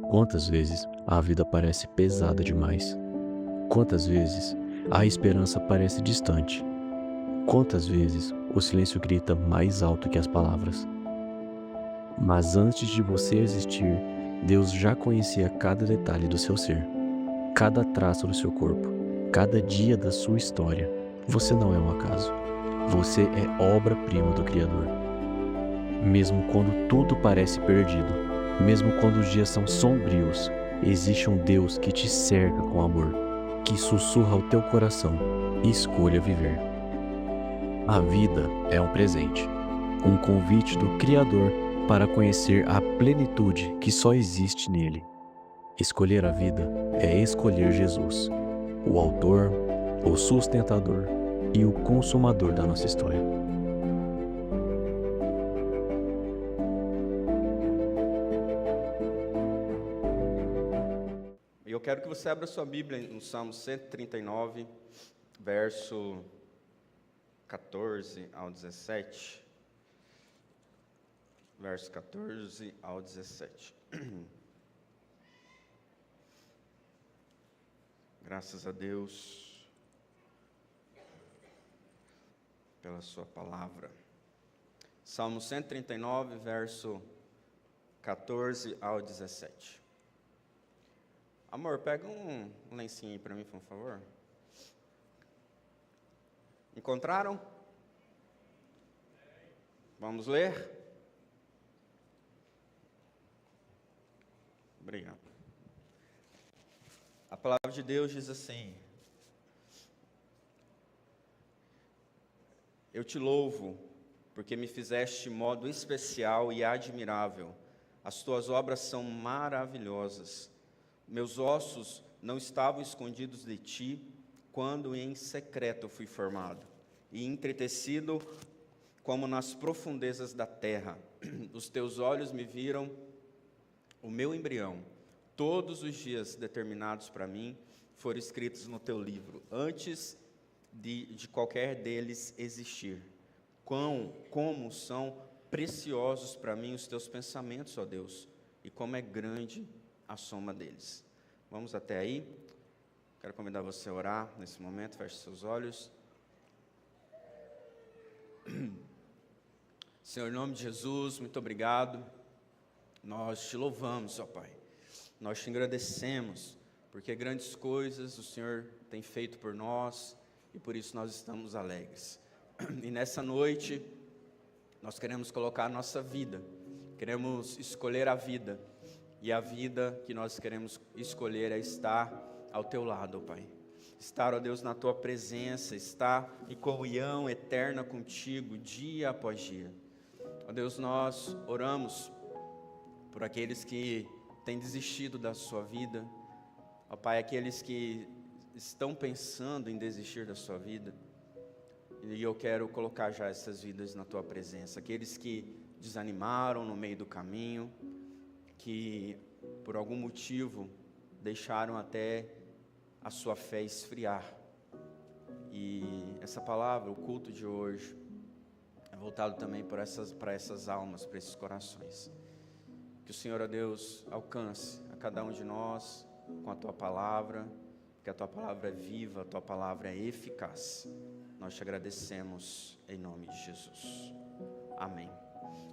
Quantas vezes a vida parece pesada demais? Quantas vezes a esperança parece distante? Quantas vezes o silêncio grita mais alto que as palavras? Mas antes de você existir, Deus já conhecia cada detalhe do seu ser, cada traço do seu corpo, cada dia da sua história. Você não é um acaso. Você é obra-prima do Criador. Mesmo quando tudo parece perdido, mesmo quando os dias são sombrios, existe um Deus que te cerca com amor, que sussurra ao teu coração: escolha viver. A vida é um presente, um convite do Criador para conhecer a plenitude que só existe nele. Escolher a vida é escolher Jesus, o autor, o sustentador e o consumador da nossa história. Eu quero que você abra sua Bíblia no Salmo 139, verso 14 ao 17. Verso 14 ao 17. Graças a Deus pela sua palavra. Salmo 139, verso 14 ao 17. Amor, pega um lencinho aí para mim, por favor. Encontraram? Vamos ler? Obrigado. A palavra de Deus diz assim: Eu te louvo, porque me fizeste de modo especial e admirável. As tuas obras são maravilhosas. Meus ossos não estavam escondidos de ti, quando em secreto eu fui formado, e entretecido como nas profundezas da terra. Os teus olhos me viram o meu embrião. Todos os dias determinados para mim foram escritos no teu livro, antes de qualquer deles existir. Como são preciosos para mim os teus pensamentos, ó Deus, e como é grande a soma deles. Vamos até aí. Quero convidar você a orar nesse momento. Feche seus olhos. Senhor, em nome de Jesus, muito obrigado. Nós te louvamos, ó Pai. Nós te agradecemos, porque grandes coisas o Senhor tem feito por nós, e por isso nós estamos alegres. E nessa noite, nós queremos colocar a nossa vida, queremos escolher a vida, e a vida que nós queremos escolher é estar ao teu lado, ó Pai. Estar, ó Deus, na tua presença, estar em comunhão eterna contigo, dia após dia. Ó Deus, nós oramos por aqueles que têm desistido da sua vida, ó Pai, aqueles que estão pensando em desistir da sua vida, e eu quero colocar já essas vidas na tua presença, aqueles que desanimaram no meio do caminho, que por algum motivo deixaram até a sua fé esfriar. E essa palavra, o culto de hoje, é voltado também para essas almas, para esses corações. Que o Senhor, ó Deus, alcance a cada um de nós com a tua palavra, porque a tua palavra é viva, a tua palavra é eficaz. Nós te agradecemos em nome de Jesus. Amém.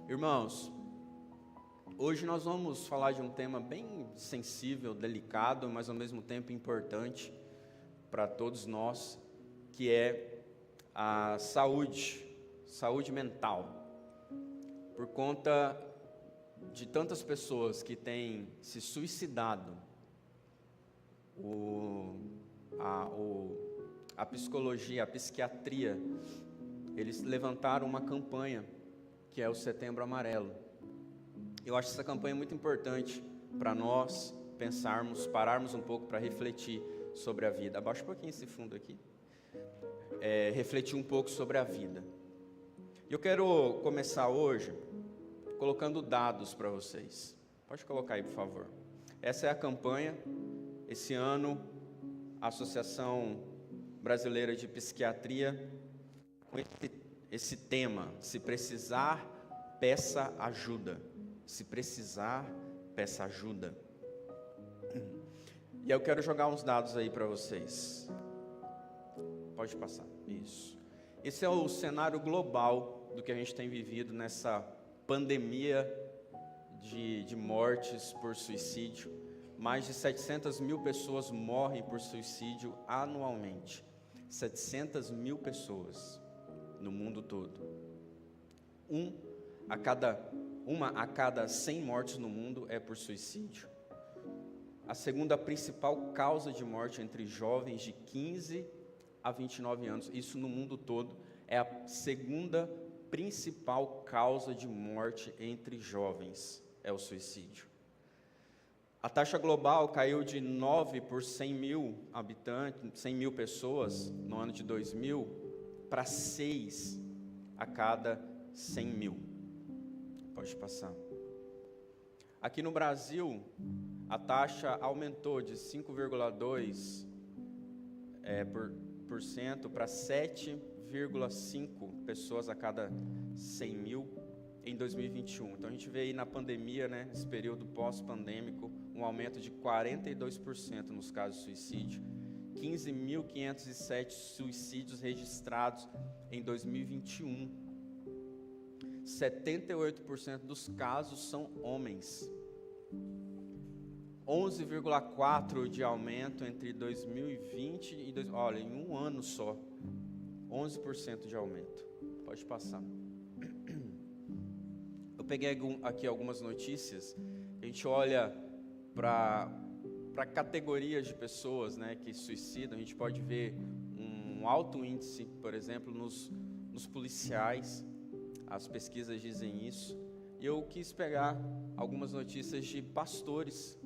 Irmãos, hoje nós vamos falar de um tema bem sensível, delicado, mas ao mesmo tempo importante para todos nós, que é a saúde mental. Por conta de tantas pessoas que têm se suicidado, a psicologia, a psiquiatria, eles levantaram uma campanha, que é o Setembro Amarelo. Eu acho essa campanha muito importante para nós pensarmos, pararmos um pouco para refletir sobre a vida. Abaixa um pouquinho esse fundo aqui. Refletir um pouco sobre a vida. Eu quero começar hoje colocando dados para vocês. Pode colocar aí, por favor. Essa é a campanha. Esse ano, a Associação Brasileira de Psiquiatria, com esse tema: se precisar, peça ajuda. Se precisar, peça ajuda. E eu quero jogar uns dados aí para vocês. Pode passar, isso. Esse é o cenário global do que a gente tem vivido nessa pandemia de mortes por suicídio. Mais de 700 mil pessoas morrem por suicídio anualmente. 700 mil pessoas no mundo todo. Uma a cada 100 mortes no mundo é por suicídio. A segunda principal causa de morte entre jovens de 15 a 29 anos, isso no mundo todo, é a segunda principal causa de morte entre jovens, é o suicídio. A taxa global caiu de 9 por 100 mil habitantes, 100 mil pessoas no ano de 2000, para 6 a cada 100 mil. Pode passar. Aqui no Brasil, a taxa aumentou de 5,2% para 7,5 pessoas a cada 100 mil em 2021. Então a gente vê aí na pandemia, né, nesse período pós-pandêmico, um aumento de 42% nos casos de suicídio. 15.507 suicídios registrados em 2021. 78% dos casos são homens. 11,4% de aumento entre 2020 e... Olha, em um ano só, 11% de aumento. Pode passar. Eu peguei aqui algumas notícias. A gente olha para categorias de pessoas, né, que suicidam. A gente pode ver um alto índice, por exemplo, nos policiais. As pesquisas dizem isso. E eu quis pegar algumas notícias de pastores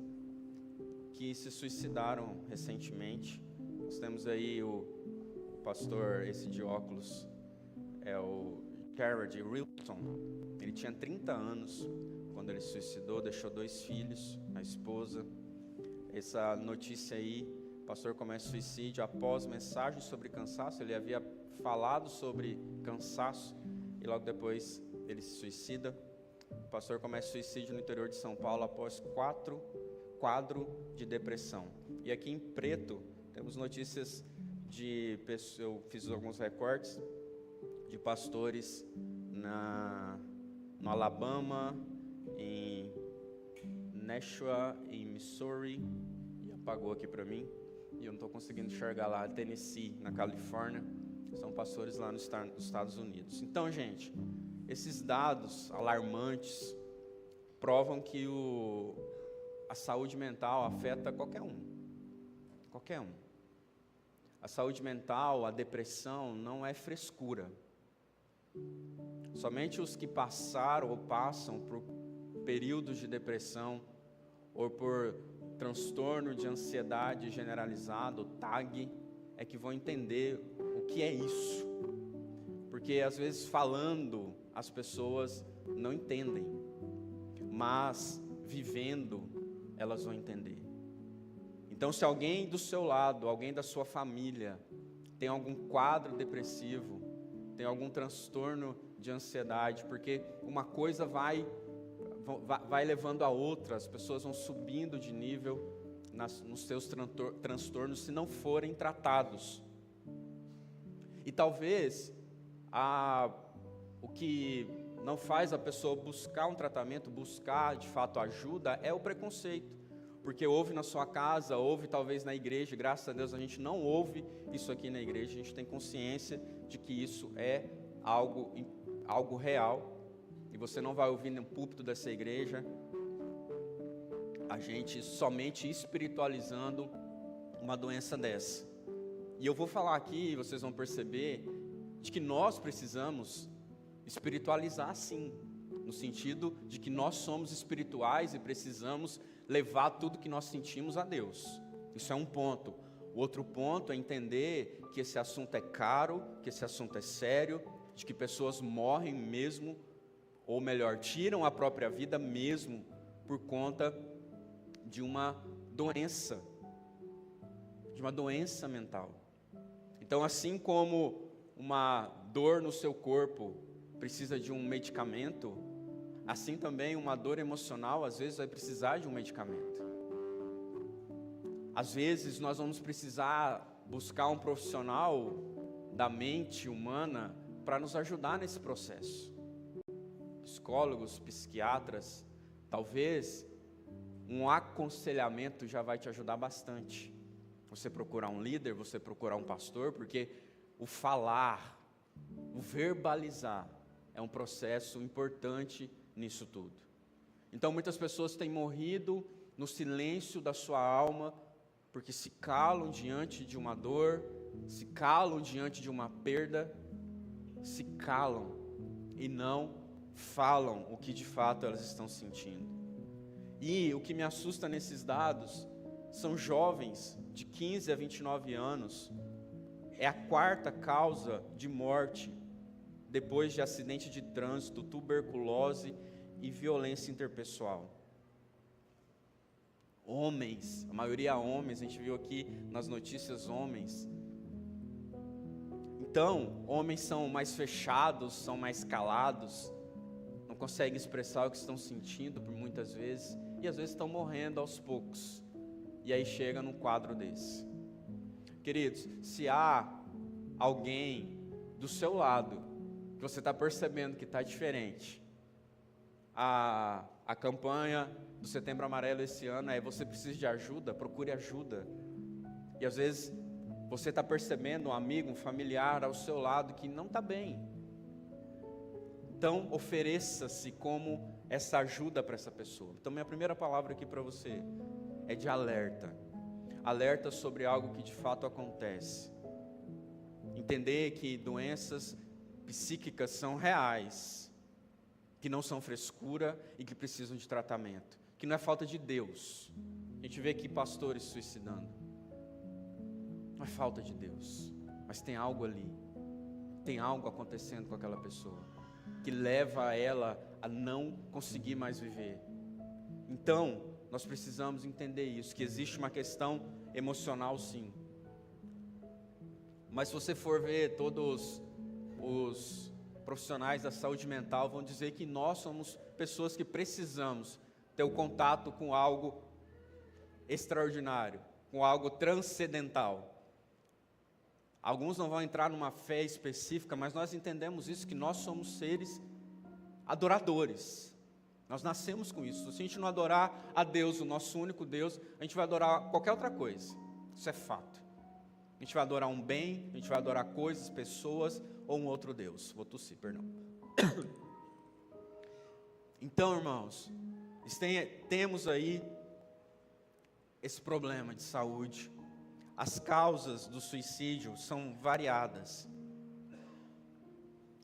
que se suicidaram recentemente. Nós temos aí o pastor, esse de óculos, é o Jared Wilson. Ele tinha 30 anos quando ele se suicidou, deixou 2 filhos, a esposa. Essa notícia aí, o pastor começa suicídio após mensagem sobre cansaço. Ele havia falado sobre cansaço e logo depois ele se suicida. O pastor começa suicídio no interior de São Paulo após quadro de depressão. E aqui em preto temos notícias de pessoas, eu fiz alguns recortes de pastores no Alabama, em Nashua, em Missouri, e apagou aqui para mim, e eu não estou conseguindo enxergar lá, Tennessee, na Califórnia, são pastores lá nos Estados Unidos. Então, gente, esses dados alarmantes provam que a saúde mental afeta qualquer um. Qualquer um. A saúde mental, a depressão, não é frescura. Somente os que passaram ou passam por períodos de depressão ou por transtorno de ansiedade generalizado, TAG, é que vão entender o que é isso. Porque às vezes falando as pessoas não entendem, mas vivendo elas vão entender. Então, se alguém do seu lado, alguém da sua família tem algum quadro depressivo, tem algum transtorno de ansiedade, porque uma coisa vai levando a outra, as pessoas vão subindo de nível nos seus transtornos se não forem tratados. E talvez o que não faz a pessoa buscar um tratamento, buscar de fato ajuda, é o preconceito. Porque ouve na sua casa, ouve talvez na igreja, graças a Deus a gente não ouve isso aqui na igreja, a gente tem consciência de que isso é algo real, e você não vai ouvir no púlpito dessa igreja, a gente somente espiritualizando uma doença dessa. E eu vou falar aqui, vocês vão perceber, de que nós precisamos espiritualizar sim, no sentido de que nós somos espirituais e precisamos levar tudo que nós sentimos a Deus. Isso é um ponto. O outro ponto é entender que esse assunto é caro, que esse assunto é sério, de que pessoas morrem mesmo, ou melhor, tiram a própria vida mesmo por conta de uma doença mental. Então, assim como uma dor no seu corpo precisa de um medicamento, Assim também, uma dor emocional, às vezes, vai precisar de um medicamento. Às vezes, nós vamos precisar buscar um profissional da mente humana para nos ajudar nesse processo. Psicólogos, psiquiatras, talvez um aconselhamento já vai te ajudar bastante. Você procurar um líder, você procurar um pastor, porque o falar, o verbalizar, é um processo importante nisso tudo. Então muitas pessoas têm morrido no silêncio da sua alma, porque se calam diante de uma dor, se calam diante de uma perda, se calam e não falam o que de fato elas estão sentindo. E o que me assusta nesses dados são jovens de 15 a 29 anos, é a quarta causa de morte depois de acidente de trânsito, tuberculose e violência interpessoal. Homens, a maioria homens, a gente viu aqui nas notícias homens. Então, homens são mais fechados, são mais calados, não conseguem expressar o que estão sentindo por muitas vezes, e às vezes estão morrendo aos poucos. E aí chega num quadro desse. Queridos, se há alguém do seu lado que você está percebendo que está diferente, a campanha do Setembro Amarelo esse ano é: você precisa de ajuda, procure ajuda. E às vezes você está percebendo um amigo, um familiar ao seu lado que não está bem. Então ofereça-se como essa ajuda para essa pessoa. Então minha primeira palavra aqui para você é de alerta. Alerta sobre algo que de fato acontece. Entender que doenças psíquicas são reais, que não são frescura e que precisam de tratamento, que não é falta de Deus. A gente vê aqui pastores suicidando. Não é falta de Deus, mas tem algo ali, tem algo acontecendo com aquela pessoa, que leva ela a não conseguir mais viver. Então, nós precisamos entender isso, que existe uma questão emocional sim. Mas se você for ver, todos os profissionais da saúde mental vão dizer que nós somos pessoas que precisamos ter o contato com algo extraordinário, com algo transcendental. Alguns não vão entrar numa fé específica, mas nós entendemos isso, que nós somos seres adoradores. Nós nascemos com isso. Se a gente não adorar a Deus, o nosso único Deus, a gente vai adorar qualquer outra coisa. Isso é fato. A gente vai adorar um bem, a gente vai adorar coisas, pessoas ou um outro Deus. Vou tossir, perdão. Então, irmãos, temos aí esse problema de saúde. As causas do suicídio são variadas.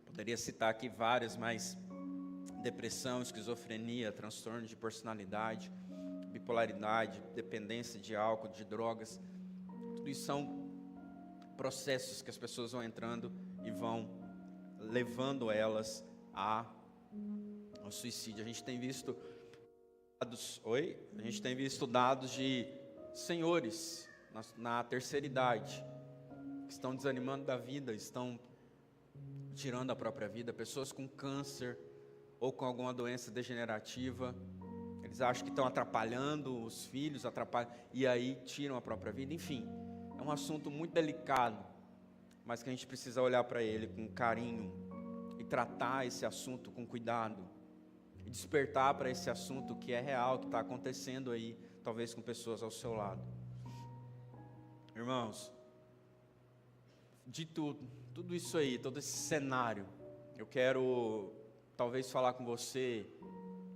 Poderia citar aqui várias, mas depressão, esquizofrenia, transtorno de personalidade, bipolaridade, dependência de álcool, de drogas, tudo isso são processos que as pessoas vão entrando e vão levando elas ao suicídio. A gente tem visto dados de senhores na terceira idade, que estão desanimando da vida, estão tirando a própria vida, pessoas com câncer ou com alguma doença degenerativa, eles acham que estão atrapalhando os filhos, e aí tiram a própria vida. Enfim, é um assunto muito delicado, mas que a gente precisa olhar para ele com carinho, e tratar esse assunto com cuidado, e despertar para esse assunto que é real, que está acontecendo aí, talvez com pessoas ao seu lado. Irmãos, de tudo isso aí, todo esse cenário, eu quero talvez falar com você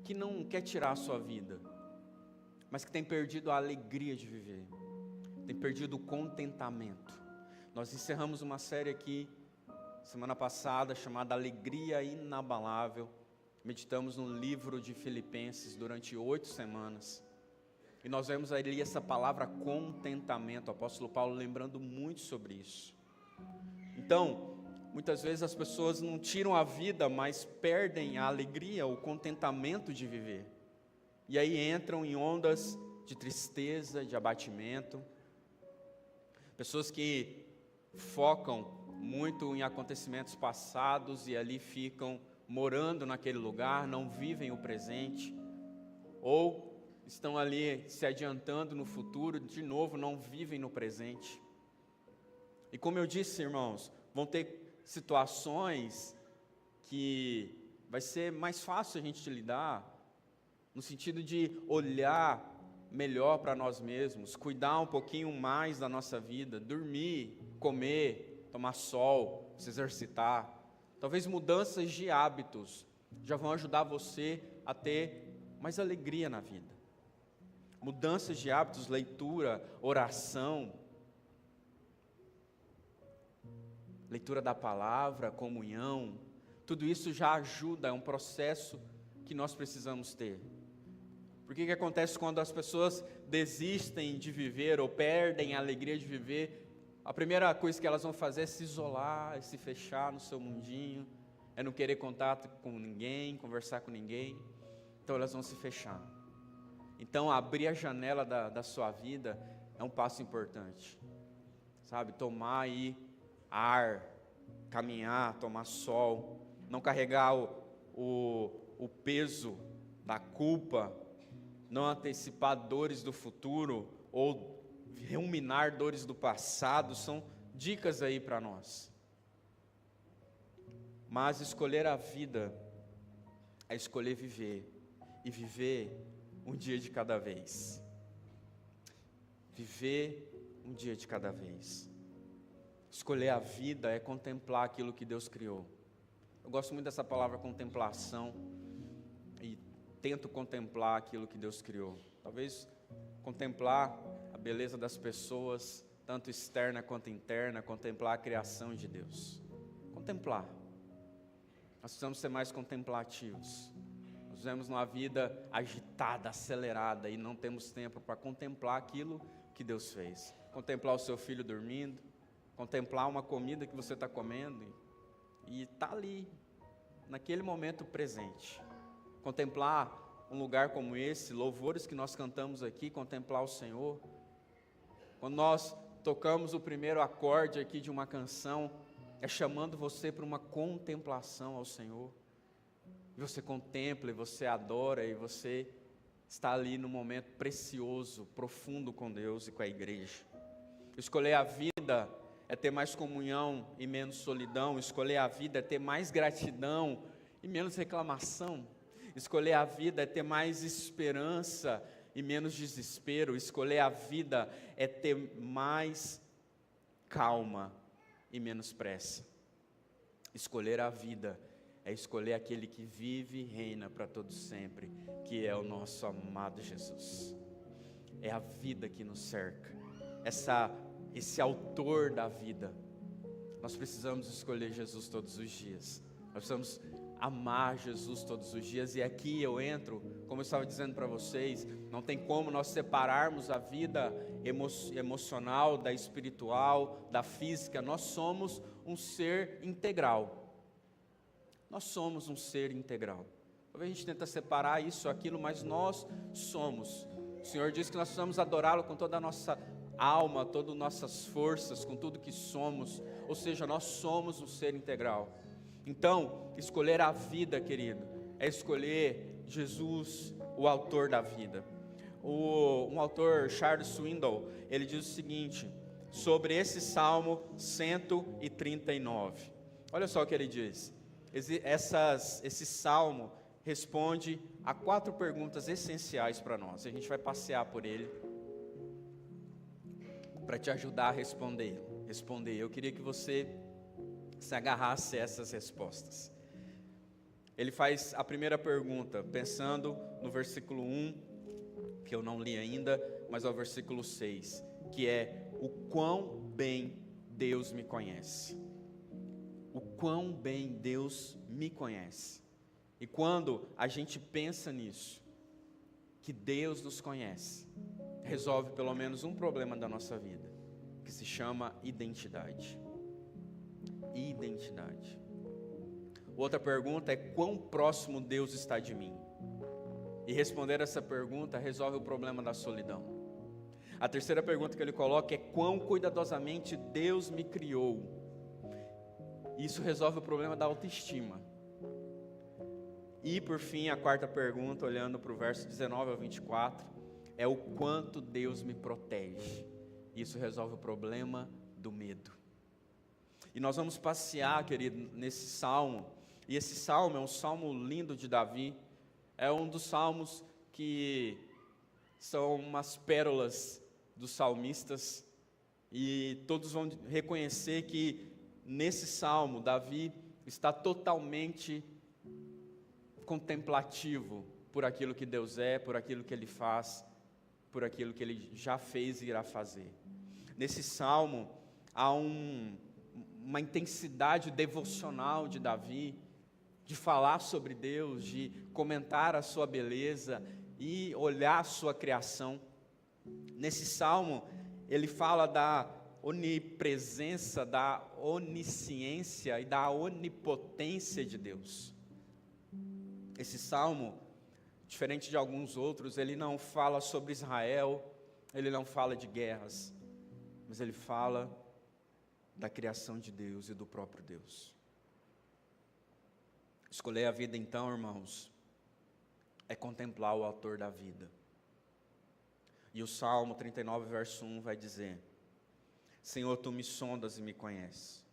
que não quer tirar a sua vida, mas que tem perdido a alegria de viver, tem perdido o contentamento. Nós encerramos uma série aqui, semana passada, chamada Alegria Inabalável. Meditamos no livro de Filipenses durante 8 semanas. E nós vemos ali essa palavra contentamento, o apóstolo Paulo lembrando muito sobre isso. Então, muitas vezes as pessoas não tiram a vida, mas perdem a alegria, o contentamento de viver. E aí entram em ondas de tristeza, de abatimento. Pessoas que focam muito em acontecimentos passados e ali ficam morando naquele lugar, não vivem o presente, ou estão ali se adiantando no futuro, de novo não vivem no presente. E como eu disse, irmãos, vão ter situações que vai ser mais fácil a gente lidar, no sentido de olhar melhor para nós mesmos, cuidar um pouquinho mais da nossa vida, dormir, comer, tomar sol, se exercitar. Talvez mudanças de hábitos já vão ajudar você a ter mais alegria na vida. Mudanças de hábitos, leitura, oração, leitura da palavra, comunhão, tudo isso já ajuda, é um processo que nós precisamos ter. Porque o que acontece quando as pessoas desistem de viver ou perdem a alegria de viver? A primeira coisa que elas vão fazer é se isolar, é se fechar no seu mundinho, é não querer contato com ninguém, conversar com ninguém. Então elas vão se fechar. Então abrir a janela da sua vida é um passo importante. Sabe, tomar aí ar, caminhar, tomar sol, não carregar o peso da culpa, não antecipar dores do futuro ou ruminar dores do passado, são dicas aí para nós. Mas escolher a vida é escolher viver, e viver um dia de cada vez. Viver um dia de cada vez. Escolher a vida é contemplar aquilo que Deus criou. Eu gosto muito dessa palavra contemplação, e tento contemplar aquilo que Deus criou. Talvez contemplar a beleza das pessoas, tanto externa quanto interna, contemplar a criação de Deus. Contemplar. Nós precisamos ser mais contemplativos. Nós vivemos numa vida agitada, acelerada, e não temos tempo para contemplar aquilo que Deus fez. Contemplar o seu filho dormindo, contemplar uma comida que você está comendo, e está ali, naquele momento presente. Contemplar um lugar como esse, louvores que nós cantamos aqui, contemplar o Senhor. Quando nós tocamos o primeiro acorde aqui de uma canção, é chamando você para uma contemplação ao Senhor. E você contempla, e você adora, e você está ali num momento precioso, profundo com Deus e com a igreja. Escolher a vida é ter mais comunhão e menos solidão. Escolher a vida é ter mais gratidão e menos reclamação. Escolher a vida é ter mais esperança e menos desespero. Escolher a vida é ter mais calma e menos pressa. Escolher a vida é escolher aquele que vive e reina para todos sempre, que é o nosso amado Jesus. É a vida que nos cerca, esse autor da vida. Nós precisamos escolher Jesus todos os dias. Nós precisamos amar Jesus todos os dias. E aqui eu entro, como eu estava dizendo para vocês, não tem como nós separarmos a vida emocional da espiritual, da física. Nós somos um ser integral. Nós somos um ser integral. Talvez a gente tenta separar isso, aquilo, mas nós somos. O Senhor diz que nós precisamos adorá-lo com toda a nossa alma, todas as nossas forças, com tudo que somos. Ou seja, nós somos um ser integral. Então, escolher a vida, querido, é escolher Jesus, o autor da vida. Um autor, Charles Swindoll, ele diz o seguinte, sobre esse Salmo 139. Olha só o que ele diz. Esse salmo responde a 4 perguntas essenciais para nós. A gente vai passear por ele para te ajudar a responder. Eu queria que você se agarrasse a essas respostas. Ele faz a primeira pergunta, pensando no versículo 1, que eu não li ainda, mas ao versículo 6, que é: o quão bem Deus me conhece. O quão bem Deus me conhece. E quando a gente pensa nisso, que Deus nos conhece, resolve pelo menos um problema da nossa vida, que se chama identidade. Identidade. Outra pergunta é: quão próximo Deus está de mim? E responder essa pergunta resolve o problema da solidão. A terceira pergunta que ele coloca é: quão cuidadosamente Deus me criou? Isso resolve o problema da autoestima. E por fim, a quarta pergunta, olhando para o verso 19 ao 24, é o quanto Deus me protege. Isso resolve o problema do medo. E nós vamos passear, querido, nesse salmo. E esse salmo é um salmo lindo de Davi. É um dos salmos que são umas pérolas dos salmistas. E todos vão reconhecer que nesse salmo, Davi está totalmente contemplativo por aquilo que Deus é, por aquilo que Ele faz, por aquilo que Ele já fez e irá fazer. Nesse salmo há uma intensidade devocional de Davi, de falar sobre Deus, de comentar a sua beleza e olhar a sua criação. Nesse salmo ele fala da onipresença, da onisciência e da onipotência de Deus. Esse salmo, diferente de alguns outros, ele não fala sobre Israel, ele não fala de guerras, mas ele fala da criação de Deus e do próprio Deus. Escolher a vida então, irmãos, é contemplar o autor da vida. E o Salmo 39, verso 1 vai dizer: Senhor, Tu me sondas e me conheces,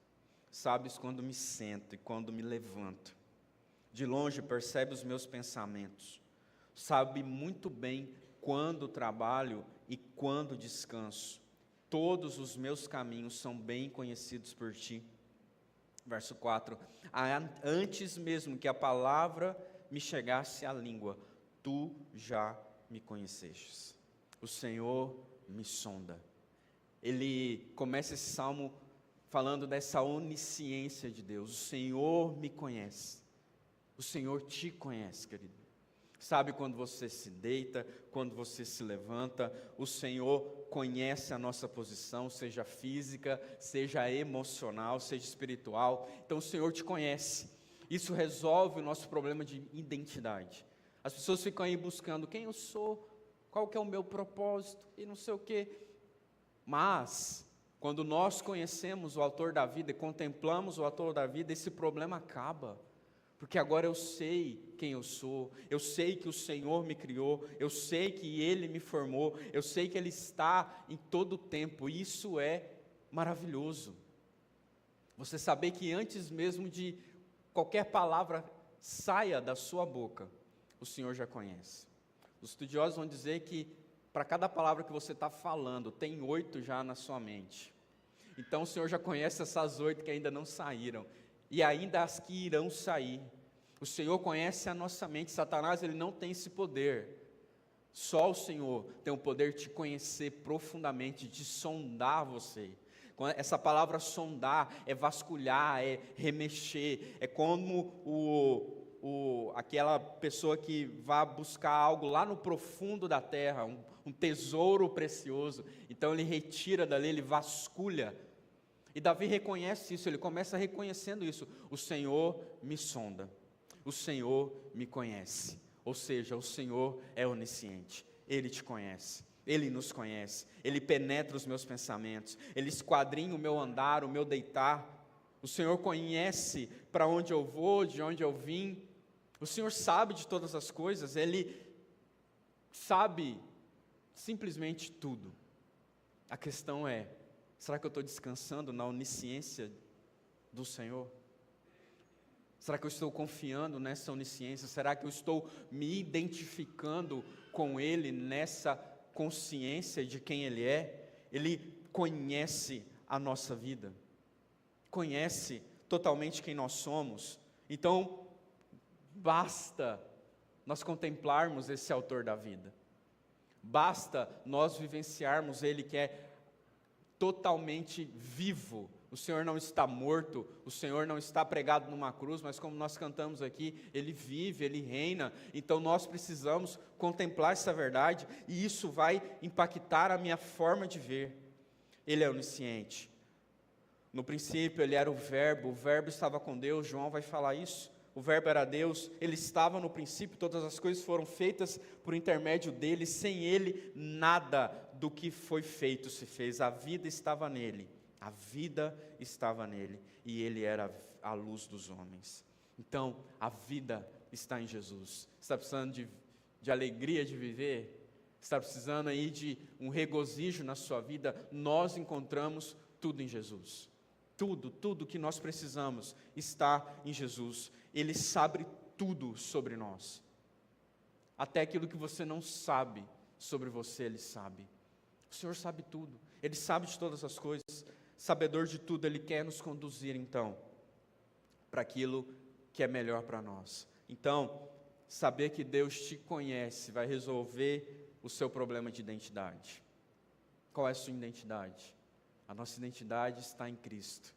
sabes quando me sento e quando me levanto, de longe percebe os meus pensamentos, sabe muito bem quando trabalho e quando descanso, todos os meus caminhos são bem conhecidos por Ti. Verso 4, antes mesmo que a palavra me chegasse à língua, Tu já me conhecestes. O Senhor me sonda. Ele começa esse salmo falando dessa onisciência de Deus. O Senhor me conhece. O Senhor te conhece, querido. Sabe quando você se deita, quando você se levanta. O Senhor conhece a nossa posição, seja física, seja emocional, seja espiritual. Então o Senhor te conhece. Isso resolve o nosso problema de identidade. As pessoas ficam aí buscando quem eu sou, qual que é o meu propósito e não sei o quê. Mas, quando nós conhecemos o autor da vida e contemplamos o autor da vida, esse problema acaba. Porque agora eu sei quem eu sou, eu sei que o Senhor me criou, eu sei que Ele me formou, eu sei que Ele está em todo o tempo, e isso é maravilhoso. Você saber que antes mesmo de qualquer palavra saia da sua boca, o Senhor já conhece. Os estudiosos vão dizer que para cada palavra que você está falando, tem 8 já na sua mente. Então o Senhor já conhece essas 8 que ainda não saíram, e ainda as que irão sair. O Senhor conhece a nossa mente. Satanás, ele não tem esse poder. Só o Senhor tem o poder de te conhecer profundamente, de sondar você. Essa palavra sondar é vasculhar, é remexer, é como aquela pessoa que vai buscar algo lá no profundo da terra, um tesouro precioso. Então ele retira dali, ele vasculha. E Davi reconhece isso, ele começa reconhecendo isso. O Senhor me sonda, o Senhor me conhece. Ou seja, o Senhor é onisciente, Ele te conhece, Ele nos conhece, Ele penetra os meus pensamentos, Ele esquadrinha o meu andar, o meu deitar. O Senhor conhece para onde eu vou, de onde eu vim. O Senhor sabe de todas as coisas, Ele sabe simplesmente tudo. A questão é, será que eu estou descansando na onisciência do Senhor? Será que eu estou confiando nessa onisciência? Será que eu estou me identificando com Ele nessa consciência de quem Ele é? Ele conhece a nossa vida, conhece totalmente quem nós somos. Então, basta nós contemplarmos esse autor da vida, basta nós vivenciarmos Ele que é totalmente vivo. O Senhor não está morto, o Senhor não está pregado numa cruz, mas como nós cantamos aqui, Ele vive, Ele reina. Então nós precisamos contemplar essa verdade, e isso vai impactar a minha forma de ver. Ele é onisciente. No princípio Ele era o Verbo estava com Deus, João vai falar isso. O Verbo era Deus, Ele estava no princípio, todas as coisas foram feitas por intermédio dEle, sem Ele nada do que foi feito se fez. A vida estava nele, a vida estava nele, e Ele era a luz dos homens. Então, a vida está em Jesus. Está precisando de alegria de viver? Está precisando aí de um regozijo na sua vida? Nós encontramos tudo em Jesus. Tudo que nós precisamos está em Jesus. Ele sabe tudo sobre nós. Até aquilo que você não sabe sobre você, Ele sabe. O Senhor sabe tudo. Ele sabe de todas as coisas. Sabedor de tudo, Ele quer nos conduzir, então, para aquilo que é melhor para nós. Então, saber que Deus te conhece vai resolver o seu problema de identidade. Qual é a sua identidade? A nossa identidade está em Cristo.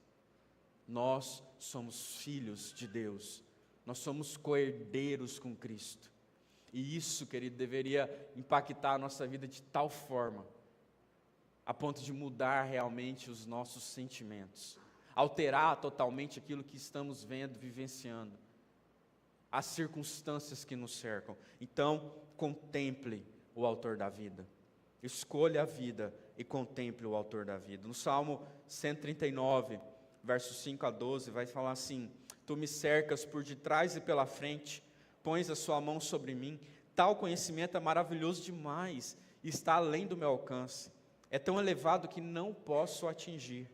Nós somos filhos de Deus. Nós somos co-herdeiros com Cristo. E isso, querido, deveria impactar a nossa vida de tal forma, a ponto de mudar realmente os nossos sentimentos, alterar totalmente aquilo que estamos vendo, vivenciando, as circunstâncias que nos cercam. Então, contemple o autor da vida. Escolha a vida e contemple o autor da vida. No Salmo 139, versos 5 a 12, vai falar assim: Tu me cercas por detrás e pela frente, pões a sua mão sobre mim. Tal conhecimento é maravilhoso demais e está além do meu alcance. É tão elevado que não posso atingir.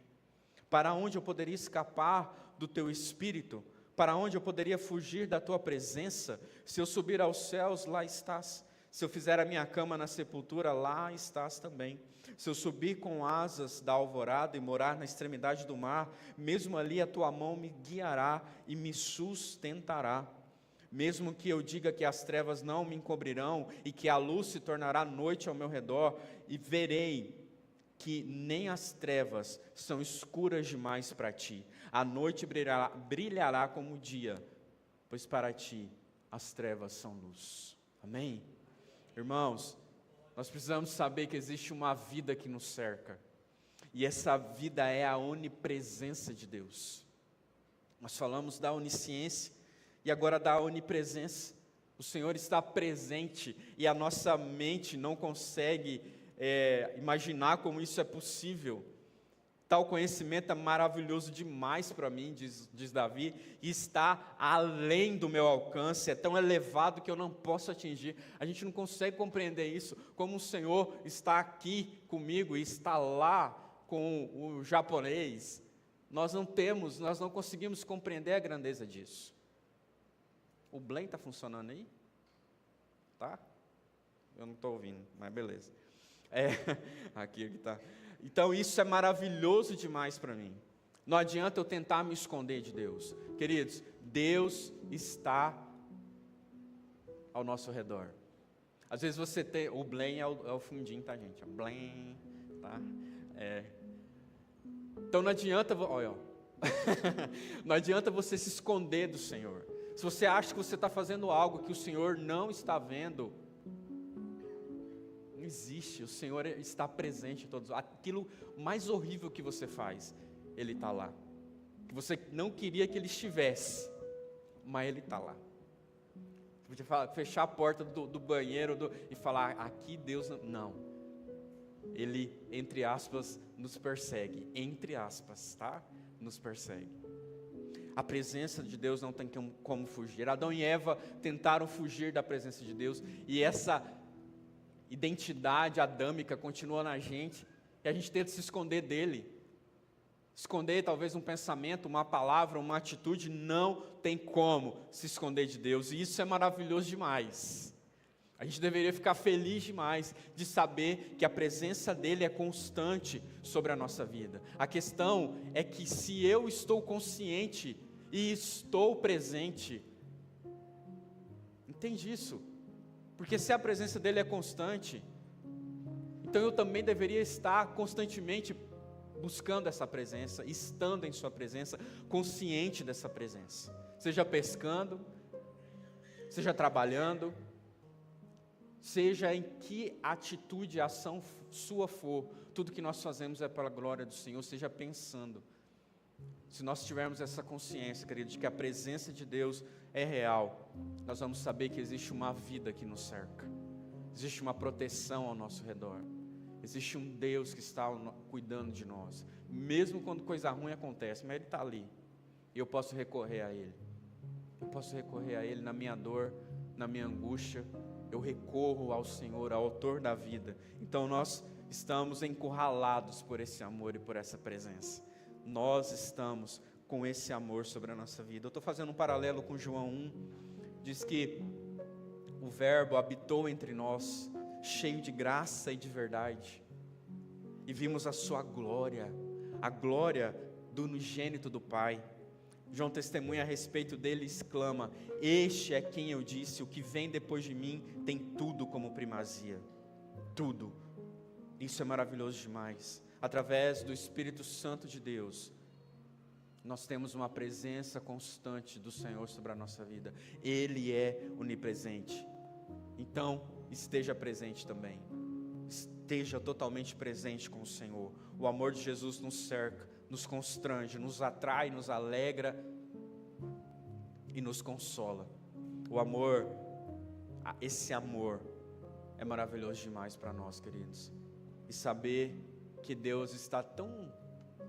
Para onde eu poderia escapar do teu espírito? Para onde eu poderia fugir da tua presença? Se eu subir aos céus, lá estás. Se eu fizer a minha cama na sepultura, lá estás também. Se eu subir com asas da alvorada e morar na extremidade do mar, mesmo ali a tua mão me guiará e me sustentará. Mesmo que eu diga que as trevas não me encobrirão e que a luz se tornará noite ao meu redor, e verei que nem as trevas são escuras demais para ti. A noite brilhará como o dia, pois para ti as trevas são luz. Amém? Irmãos, nós precisamos saber que existe uma vida que nos cerca, e essa vida é a onipresença de Deus. Nós falamos da onisciência e agora da onipresença. O Senhor está presente e a nossa mente não consegue imaginar como isso é possível. Tal conhecimento é maravilhoso demais para mim, diz Davi, e está além do meu alcance, é tão elevado que eu não posso atingir. A gente não consegue compreender isso, como o Senhor está aqui comigo e está lá com o japonês. Nós não conseguimos compreender a grandeza disso. O Blém está funcionando aí? Tá? Eu não estou ouvindo, mas beleza. Aqui está. Então isso é maravilhoso demais para mim. Não adianta eu tentar me esconder de Deus. Queridos, Deus está ao nosso redor. Às vezes você tem, o Blém é o fundinho, tá, gente? Blém, tá? Então não adianta, olha, não adianta você se esconder do Senhor. Se você acha que você está fazendo algo que o Senhor não está vendo, não existe. O Senhor está presente em todos. Aquilo mais horrível que você faz, Ele está lá. Que você não queria que Ele estivesse, mas Ele está lá. Você podia fechar a porta do banheiro e falar, aqui Deus não. Ele, entre aspas, nos persegue. Entre aspas, tá? Nos persegue. A presença de Deus não tem como fugir. Adão e Eva tentaram fugir da presença de Deus, e essa identidade adâmica continua na gente, e a gente tenta se esconder dele. Esconder talvez um pensamento, uma palavra, uma atitude, não tem como se esconder de Deus, e isso é maravilhoso demais. A gente deveria ficar feliz demais de saber que a presença dele é constante sobre a nossa vida. A questão é que se eu estou consciente e estou presente, entende isso? Porque se a presença dele é constante, então eu também deveria estar constantemente buscando essa presença, estando em sua presença, consciente dessa presença. Seja pescando, seja trabalhando, seja em que atitude, ação sua for, tudo que nós fazemos é para a glória do Senhor, seja pensando. Se nós tivermos essa consciência, querido, de que a presença de Deus é real, nós vamos saber que existe uma vida que nos cerca, existe uma proteção ao nosso redor, existe um Deus que está cuidando de nós, mesmo quando coisa ruim acontece, mas Ele está ali, e eu posso recorrer a Ele. eu posso recorrer a Ele na minha dor, na minha angústia. Eu recorro ao Senhor, ao autor da vida. Então nós estamos encurralados por esse amor e por essa presença. Nós estamos com esse amor sobre a nossa vida. Eu estou fazendo um paralelo com João 1. Diz que o Verbo habitou entre nós, cheio de graça e de verdade. E vimos a sua glória, a glória do unigênito do Pai. João testemunha a respeito dele e exclama: este é quem eu disse, o que vem depois de mim tem tudo como primazia. Tudo. Isso é maravilhoso demais. Através do Espírito Santo de Deus, nós temos uma presença constante do Senhor sobre a nossa vida. Ele é onipresente. Então, esteja presente também. Esteja totalmente presente com o Senhor. O amor de Jesus nos cerca, nos constrange, nos atrai, nos alegra e nos consola. O amor, esse amor é maravilhoso demais para nós, queridos. E saber que Deus está tão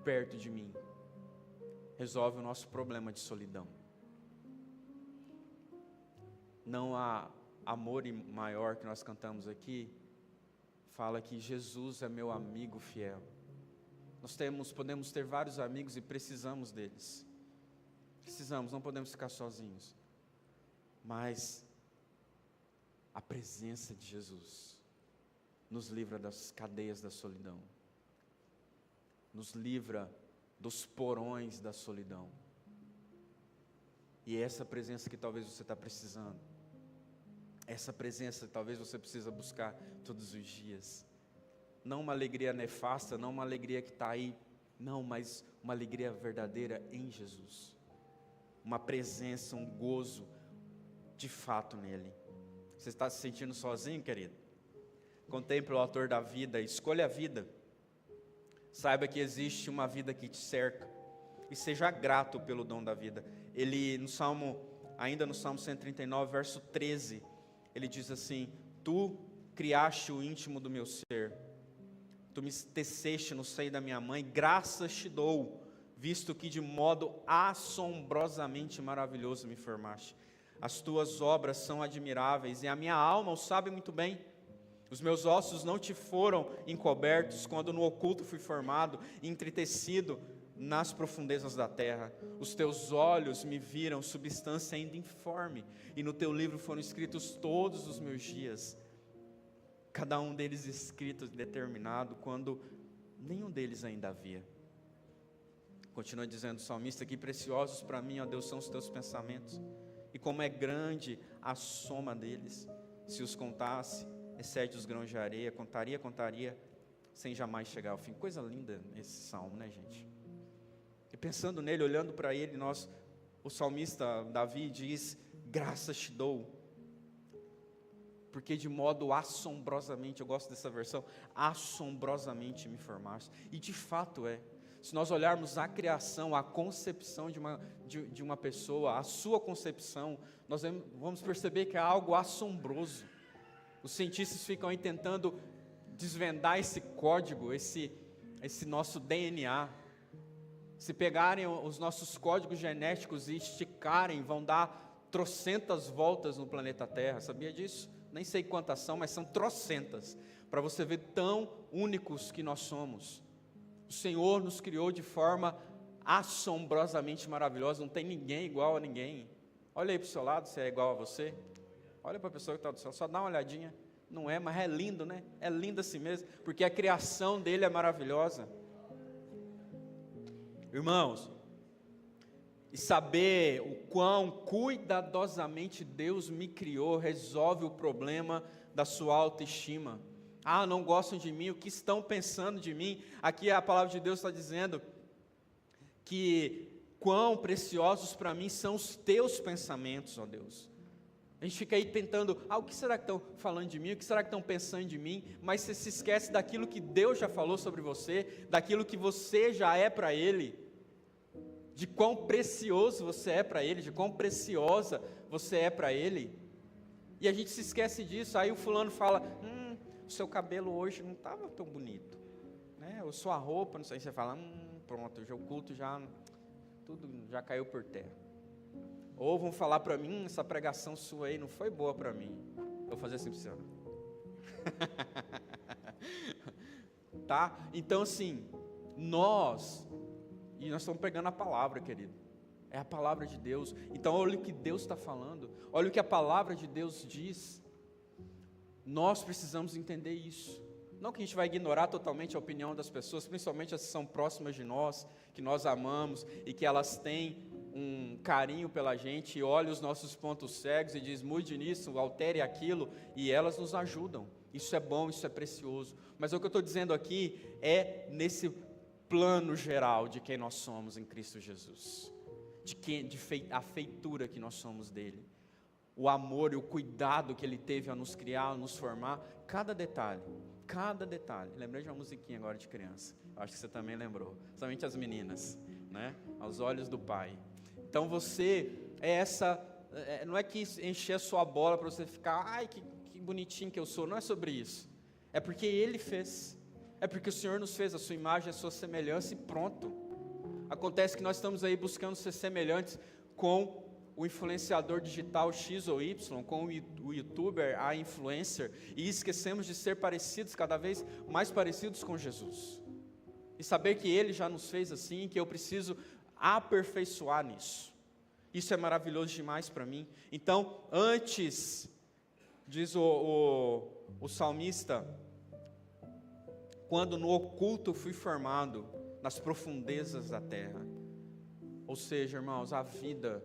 perto de mim resolve o nosso problema de solidão. Não há amor maior que nós cantamos aqui. Fala que Jesus é meu amigo fiel. Nós podemos ter vários amigos e precisamos deles. Precisamos, não podemos ficar sozinhos. Mas a presença de Jesus nos livra das cadeias da solidão. Nos livra dos porões da solidão. E é essa presença que talvez você está precisando. Essa presença talvez você precisa buscar todos os dias. Não uma alegria nefasta, não uma alegria que está aí. Não, mas uma alegria verdadeira em Jesus. Uma presença, um gozo de fato nele. Você está se sentindo sozinho, querido? Contemple o autor da vida, escolha a vida. Saiba que existe uma vida que te cerca. E seja grato pelo dom da vida. Ele, ainda no Salmo 139, verso 13, ele diz assim: tu criaste o íntimo do meu ser. Tu me teceste no seio da minha mãe, graças te dou, visto que de modo assombrosamente maravilhoso me formaste. As tuas obras são admiráveis, e a minha alma o sabe muito bem. Os meus ossos não te foram encobertos, quando no oculto fui formado, entretecido nas profundezas da terra. Os teus olhos me viram substância ainda informe, e no teu livro foram escritos todos os meus dias, cada um deles escrito, determinado, quando nenhum deles ainda havia. Continua dizendo o salmista: que preciosos para mim, ó Deus, são os teus pensamentos, e como é grande a soma deles. Se os contasse, excede os grãos de areia. Contaria, sem jamais chegar ao fim. Coisa linda esse salmo, né, gente? E pensando nele, olhando para ele, o salmista Davi diz: graças te dou, porque de modo assombrosamente, eu gosto dessa versão, assombrosamente me formaste. E de fato é. Se nós olharmos a criação, a concepção de uma pessoa, a sua concepção, nós vamos perceber que é algo assombroso. Os cientistas ficam aí tentando desvendar esse código, esse nosso DNA. Se pegarem os nossos códigos genéticos e esticarem, vão dar trocentas voltas no planeta Terra. Sabia disso? Nem sei quantas são, mas são trocentas. Para você ver tão únicos que nós somos. O Senhor nos criou de forma assombrosamente maravilhosa. Não tem ninguém igual a ninguém. Olha aí para o seu lado, se é igual a você. Olha para a pessoa que está do céu, só dá uma olhadinha. Não é, mas é lindo, né? É lindo assim mesmo, porque a criação dele é maravilhosa. Irmãos, e saber o quão cuidadosamente Deus me criou resolve o problema da sua autoestima. Ah, não gostam de mim, o que estão pensando de mim? Aqui a palavra de Deus está dizendo que quão preciosos para mim são os teus pensamentos, ó Deus. A gente fica aí tentando, o que será que estão falando de mim? O que será que estão pensando de mim? Mas você se esquece daquilo que Deus já falou sobre você, daquilo que você já é para Ele, de quão precioso você é para Ele, de quão preciosa você é para Ele. E a gente se esquece disso. Aí o fulano fala: o seu cabelo hoje não estava tão bonito, né? Ou sua roupa, não sei. Você fala: pronto, hoje o culto tudo já caiu por terra. Ou vão falar para mim, essa pregação sua aí não foi boa para mim. Eu vou fazer assim para você. Tá? Então assim, nós estamos pegando a palavra, querido. É a palavra de Deus. Então olha o que Deus está falando. Olha o que a palavra de Deus diz. Nós precisamos entender isso. Não que a gente vai ignorar totalmente a opinião das pessoas, principalmente as que são próximas de nós, que nós amamos e que elas têm um carinho pela gente e olham os nossos pontos cegos e diz, mude nisso, altere aquilo, e elas nos ajudam. Isso é bom, isso é precioso. Mas o que eu estou dizendo aqui é nesse plano geral de quem nós somos em Cristo Jesus, a feitura que nós somos dele, o amor e o cuidado que ele teve a nos criar, a nos formar, cada detalhe. Lembrei de uma musiquinha agora de criança, acho que você também lembrou, somente as meninas, né? Aos olhos do Pai. Então você não é que encher a sua bola para você ficar, ai que bonitinho que eu sou, não é sobre isso, é porque Ele fez, é porque o Senhor nos fez a sua imagem, a sua semelhança e pronto. Acontece que nós estamos aí buscando ser semelhantes com o influenciador digital X ou Y, com o youtuber, a influencer, e esquecemos de ser parecidos, cada vez mais parecidos com Jesus, e saber que Ele já nos fez assim, que eu preciso aperfeiçoar nisso. Isso é maravilhoso demais para mim. Então, antes, diz o salmista, quando no oculto fui formado, nas profundezas da terra. Ou seja, irmãos, a vida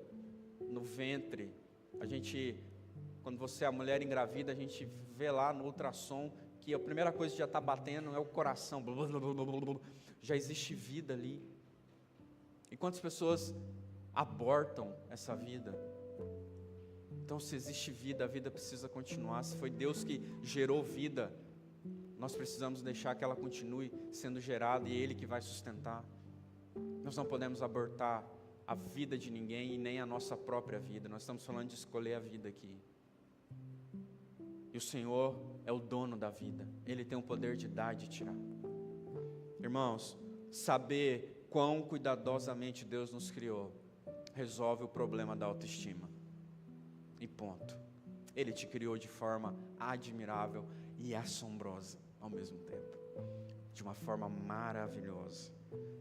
no ventre, quando você é a mulher engravida, a gente vê lá no ultrassom que a primeira coisa que já está batendo é o coração, já existe vida ali. E quantas pessoas abortam essa vida? Então, se existe vida, a vida precisa continuar. Se foi Deus que gerou vida, nós precisamos deixar que ela continue sendo gerada e Ele que vai sustentar. Nós não podemos abortar a vida de ninguém e nem a nossa própria vida. Nós estamos falando de escolher a vida aqui. E o Senhor é o dono da vida. Ele tem o poder de dar e de tirar. Irmãos, saber quão cuidadosamente Deus nos criou resolve o problema da autoestima. E ponto. Ele te criou de forma admirável e assombrosa ao mesmo tempo. De uma forma maravilhosa.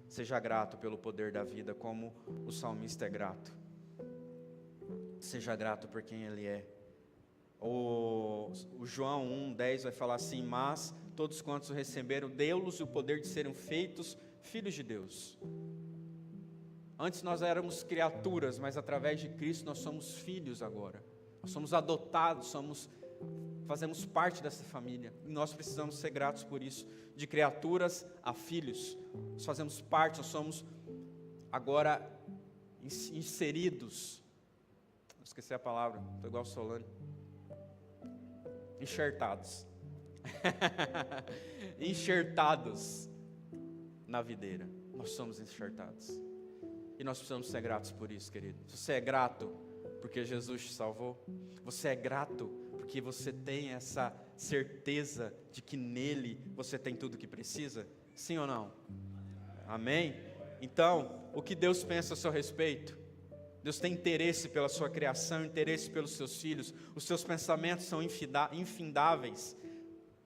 Seja grato pelo poder da vida, como o salmista é grato. Seja grato por quem Ele é. O João 1,10 vai falar assim: mas todos quantos o receberam, deu-lhes o poder de serem feitos filhos de Deus. Antes nós éramos criaturas, mas através de Cristo nós somos filhos agora. Nós somos adotados, fazemos parte dessa família. E nós precisamos ser gratos por isso. De criaturas a filhos. Nós fazemos parte, nós somos agora inseridos. Esqueci a palavra, estou igual o Solane. Enxertados. Enxertados na videira. Nós somos enxertados. E nós precisamos ser gratos por isso, querido. Você é grato porque Jesus te salvou? Você é grato porque você tem essa certeza de que nele você tem tudo o que precisa? Sim ou não? Amém? Então, o que Deus pensa a seu respeito? Deus tem interesse pela sua criação, interesse pelos seus filhos. Os seus pensamentos são infindáveis.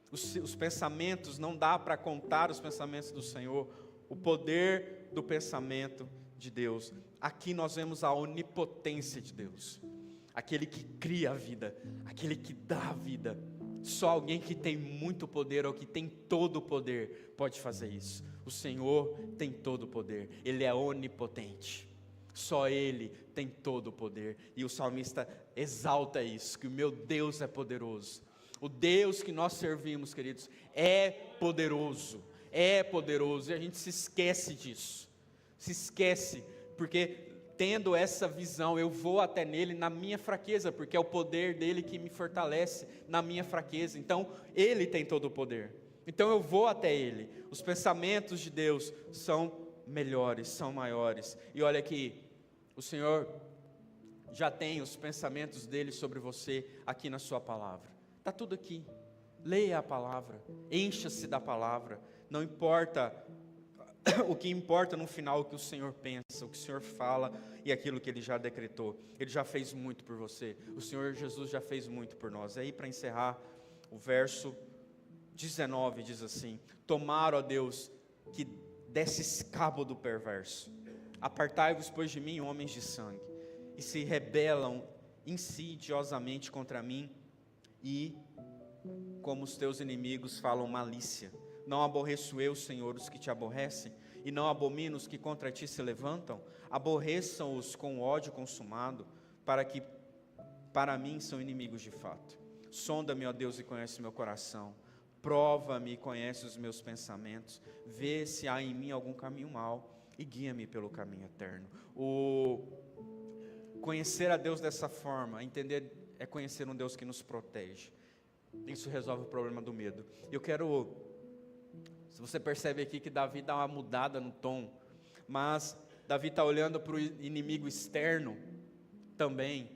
Os pensamentos, não dá para contar os pensamentos do Senhor. O poder do pensamento de Deus. Aqui nós vemos a onipotência de Deus. Aquele que cria a vida, aquele que dá a vida. Só alguém que tem muito poder ou que tem todo o poder pode fazer isso. O Senhor tem todo o poder, Ele é onipotente. Só Ele tem todo o poder. E o salmista exalta isso, que o meu Deus é poderoso. O Deus que nós servimos, queridos, é poderoso. É poderoso e a gente se esquece disso. Se esquece, porque tendo essa visão, eu vou até nele na minha fraqueza, porque é o poder dele que me fortalece na minha fraqueza. Então, ele tem todo o poder. Então, eu vou até ele. Os pensamentos de Deus são melhores, são maiores. E olha aqui, o Senhor já tem os pensamentos dele sobre você aqui na sua palavra. Está tudo aqui. Leia a palavra, encha-se da palavra. Não importa O que importa no final é o que o Senhor pensa, o que o Senhor fala e aquilo que Ele já decretou. Ele já fez muito por você. O Senhor Jesus já fez muito por nós. Aí, para encerrar, o verso 19 diz assim: tomara, ó Deus, que desses cabo do perverso. Apartai-vos, pois, de mim, homens de sangue, e se rebelam insidiosamente contra mim, e como os teus inimigos falam malícia. Não aborreço eu, Senhor, os que te aborrecem, e não abomino os que contra ti se levantam. Aborreçam-os com ódio consumado, para mim são inimigos de fato. Sonda-me, ó Deus, e conhece meu coração. Prova-me e conhece os meus pensamentos. Vê se há em mim algum caminho mau, e guia-me pelo caminho eterno. Conhecer a Deus dessa forma, entender, é conhecer um Deus que nos protege. Isso resolve o problema do medo. Se você percebe aqui que Davi dá uma mudada no tom, mas Davi está olhando para o inimigo externo também.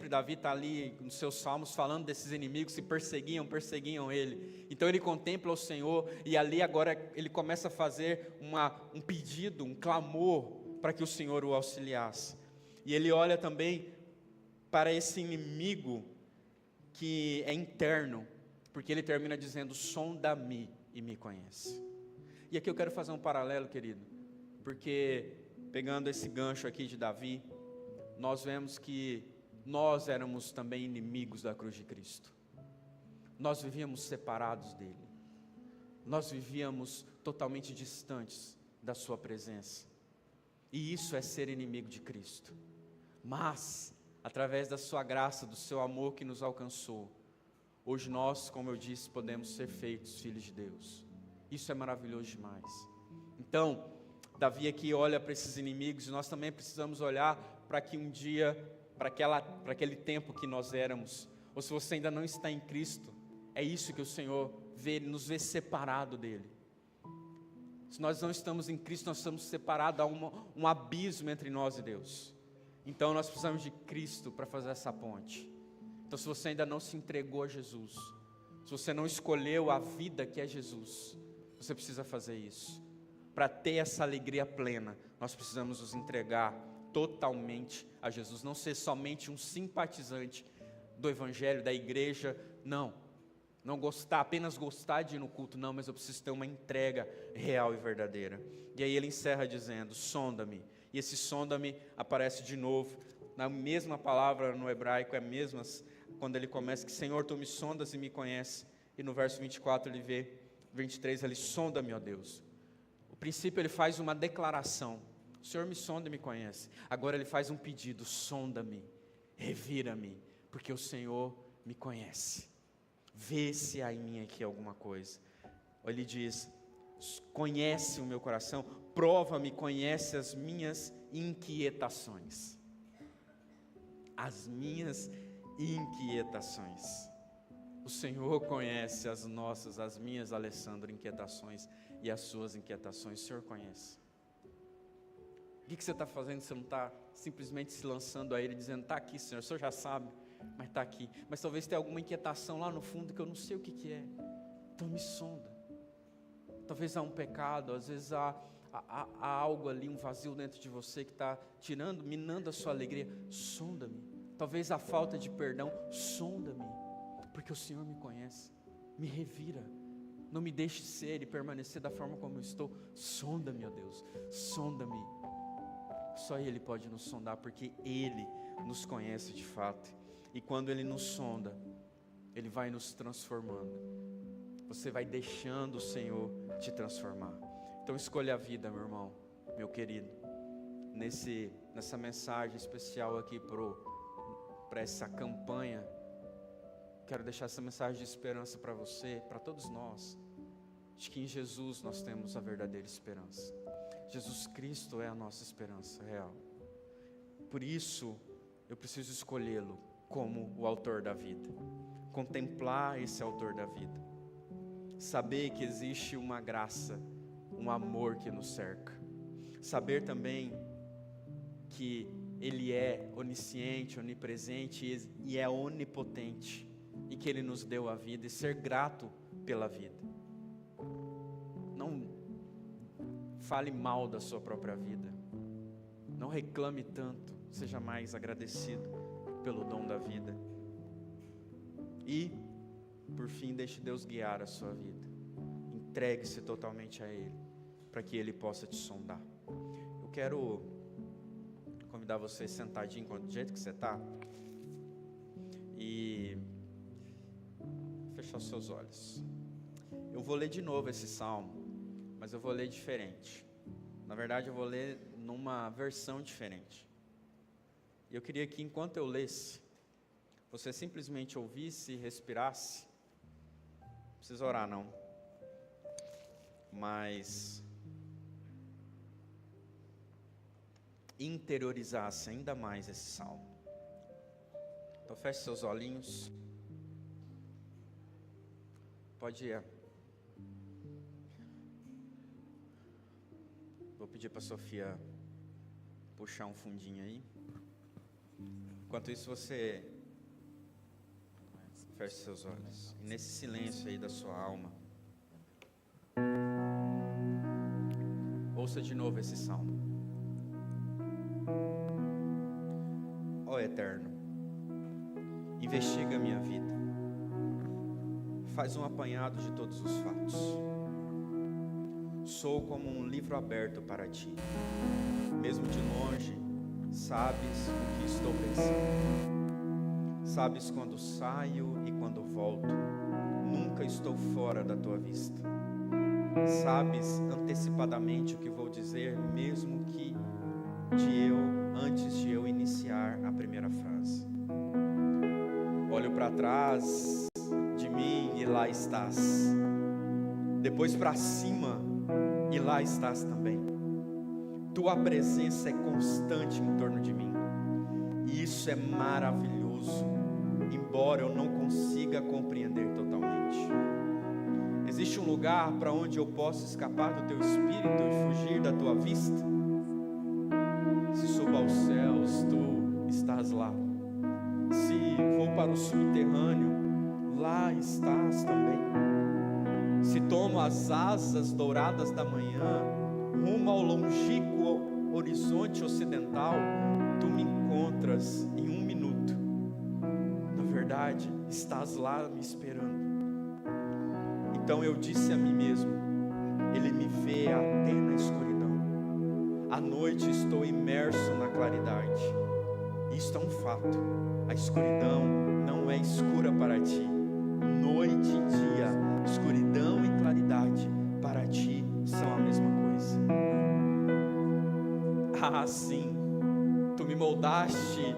Davi está ali nos seus salmos falando desses inimigos que perseguiam ele. Então ele contempla o Senhor, e ali agora ele começa a fazer um pedido, um clamor para que o Senhor o auxiliasse. E ele olha também para esse inimigo que é interno, porque ele termina dizendo: sonda-me e me conhece. E aqui eu quero fazer um paralelo, querido, porque pegando esse gancho aqui de Davi, nós vemos que nós éramos também inimigos da cruz de Cristo. Nós vivíamos separados dele. Nós vivíamos totalmente distantes da sua presença. E isso é ser inimigo de Cristo. Mas, através da sua graça, do seu amor que nos alcançou, hoje nós, como eu disse, podemos ser feitos filhos de Deus. Isso é maravilhoso demais. Então, Davi aqui olha para esses inimigos, e nós também precisamos olhar para que um dia, para aquele tempo que nós éramos, ou se você ainda não está em Cristo, é isso que o Senhor vê, Ele nos vê separado dEle. Se nós não estamos em Cristo, nós estamos separados, há um abismo entre nós e Deus. Então nós precisamos de Cristo para fazer essa ponte. Então, se você ainda não se entregou a Jesus, se você não escolheu a vida que é Jesus, você precisa fazer isso. Para ter essa alegria plena, nós precisamos nos entregar totalmente a Jesus. Não ser somente um simpatizante do Evangelho, da igreja, não apenas gostar de ir no culto, não, mas eu preciso ter uma entrega real e verdadeira. E aí ele encerra dizendo: sonda-me. E esse sonda-me aparece de novo, na mesma palavra no hebraico, é a mesma, quando ele começa que Senhor, tu me sondas e me conheces. E no verso 24 ele vê, 23, ele: sonda-me, ó Deus. O princípio ele faz uma declaração: o Senhor me sonda e me conhece. Agora ele faz um pedido: sonda-me, revira-me, porque o Senhor me conhece. Vê se há em mim aqui alguma coisa. Ele diz: conhece o meu coração, prova-me, conhece as minhas inquietações. As minhas inquietações. O Senhor conhece as minhas, Alessandro, inquietações e as suas inquietações. O Senhor conhece. O que você está fazendo? Você não está simplesmente se lançando a Ele, dizendo: está aqui, Senhor, o Senhor já sabe, mas está aqui. Mas talvez tenha alguma inquietação lá no fundo que eu não sei o que é. Então me sonda. Talvez há um pecado, às vezes há algo ali, um vazio dentro de você que está minando a sua alegria. Sonda-me. Talvez há falta de perdão. Sonda-me, porque o Senhor me conhece. Me revira. Não me deixe ser e permanecer da forma como eu estou. Sonda-me, ó Deus. Sonda-me. Só Ele pode nos sondar, porque Ele nos conhece de fato. E quando Ele nos sonda, Ele vai nos transformando. Você vai deixando o Senhor te transformar. Então escolha a vida, meu irmão, meu querido. Nessa mensagem especial aqui para essa campanha, quero deixar essa mensagem de esperança para você, para todos nós, de que em Jesus nós temos a verdadeira esperança. Jesus Cristo é a nossa esperança real. Por isso, eu preciso escolhê-lo como o autor da vida, contemplar esse autor da vida, saber que existe uma graça, um amor que nos cerca, saber também que Ele é onisciente, onipresente e é onipotente, e que Ele nos deu a vida, e ser grato pela vida. fale mal da sua própria vida. Não reclame tanto, seja mais agradecido pelo dom da vida. E, por fim, deixe Deus guiar a sua vida. Entregue-se totalmente a Ele, para que Ele possa te sondar. Eu quero convidar você sentadinho do jeito que você está e fechar os seus olhos. Eu vou ler de novo esse salmo, mas eu vou ler diferente. Na verdade, eu vou ler numa versão diferente. E eu queria que, enquanto eu lesse, você simplesmente ouvisse e respirasse. Não precisa orar, não. Mas interiorizasse ainda mais esse salmo. Então feche seus olhinhos. Pode ir. Vou pedir para a Sofia puxar um fundinho aí. Enquanto isso, você feche seus olhos. E nesse silêncio aí da sua alma, ouça de novo esse salmo. Ó Eterno, investiga a minha vida, faz um apanhado de todos os fatos. Sou como um livro aberto para ti, mesmo de longe, sabes o que estou pensando. Sabes quando saio e quando volto, nunca estou fora da tua vista. Sabes antecipadamente o que vou dizer, mesmo que antes de eu iniciar a primeira frase. Olho para trás de mim e lá estás. Depois para cima e lá estás também. Tua presença é constante em torno de mim. E isso é maravilhoso, embora eu não consiga compreender totalmente. Existe um lugar para onde eu posso escapar do teu espírito e fugir da tua vista? Se subo aos céus, tu estás lá. Se vou para o subterrâneo, lá estás também. Se tomo as asas douradas da manhã, rumo ao longínquo horizonte ocidental, tu me encontras em um minuto. Na verdade, estás lá me esperando. Então eu disse a mim mesmo, Ele me vê até na escuridão. À noite estou imerso na claridade. Isto é um fato. A escuridão não é escura para ti. Noite e dia, escuridão e claridade para ti são a mesma coisa. Ah, sim, tu me moldaste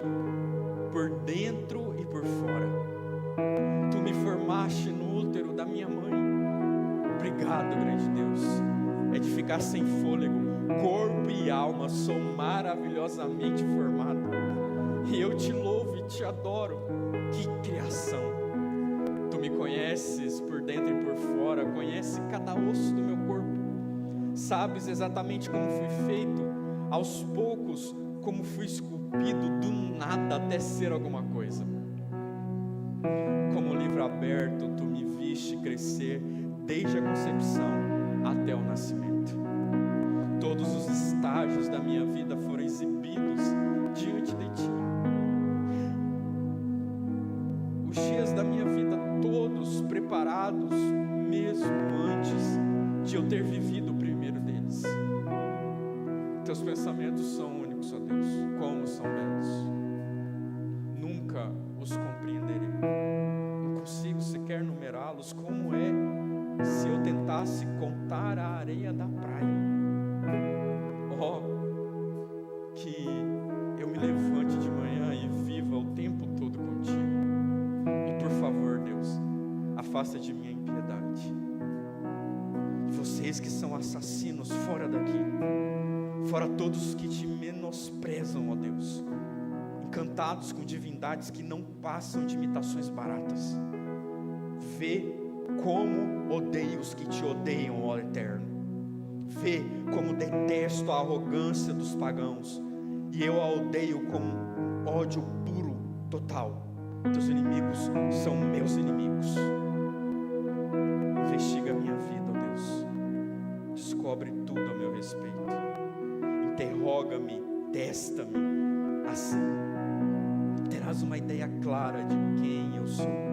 por dentro e por fora. Tu me formaste no útero da minha mãe. Obrigado, grande Deus. É de ficar sem fôlego, corpo e alma, sou maravilhosamente formado. E eu te louvo e te adoro. Que criação! Tu me conheces por dentro e por fora, conhece cada osso do meu corpo. Sabes exatamente como fui feito, aos poucos, como fui esculpido do nada até ser alguma coisa. Como livro aberto, tu me viste crescer desde a concepção até o nascimento. Todos os estágios da minha vida foram exibidos diante de ti. Os dias da minha vida todos preparados mesmo antes de eu ter vivido o primeiro deles. Teus pensamentos são únicos, ó Deus, como são belos. Nunca os compreenderei. Não consigo sequer numerá-los. Como é se eu tentasse contar a areia da praia? Oh, que eu me levante de manhã e viva o tempo todo contigo. E por favor, Deus, afasta de mim a impiedade. Vocês que são assassinos, fora daqui. Fora todos os que te menosprezam, ó Deus, encantados com divindades que não passam de imitações baratas. Vê como odeio os que te odeiam, ó Eterno. Vê como detesto a arrogância dos pagãos, e eu a odeio com ódio puro, total. Teus inimigos são meus inimigos. Investiga a minha vida, ó Deus. Desculpa. descobre tudo a meu respeito. Interroga-me, testa-me, assim terás uma ideia clara de quem eu sou.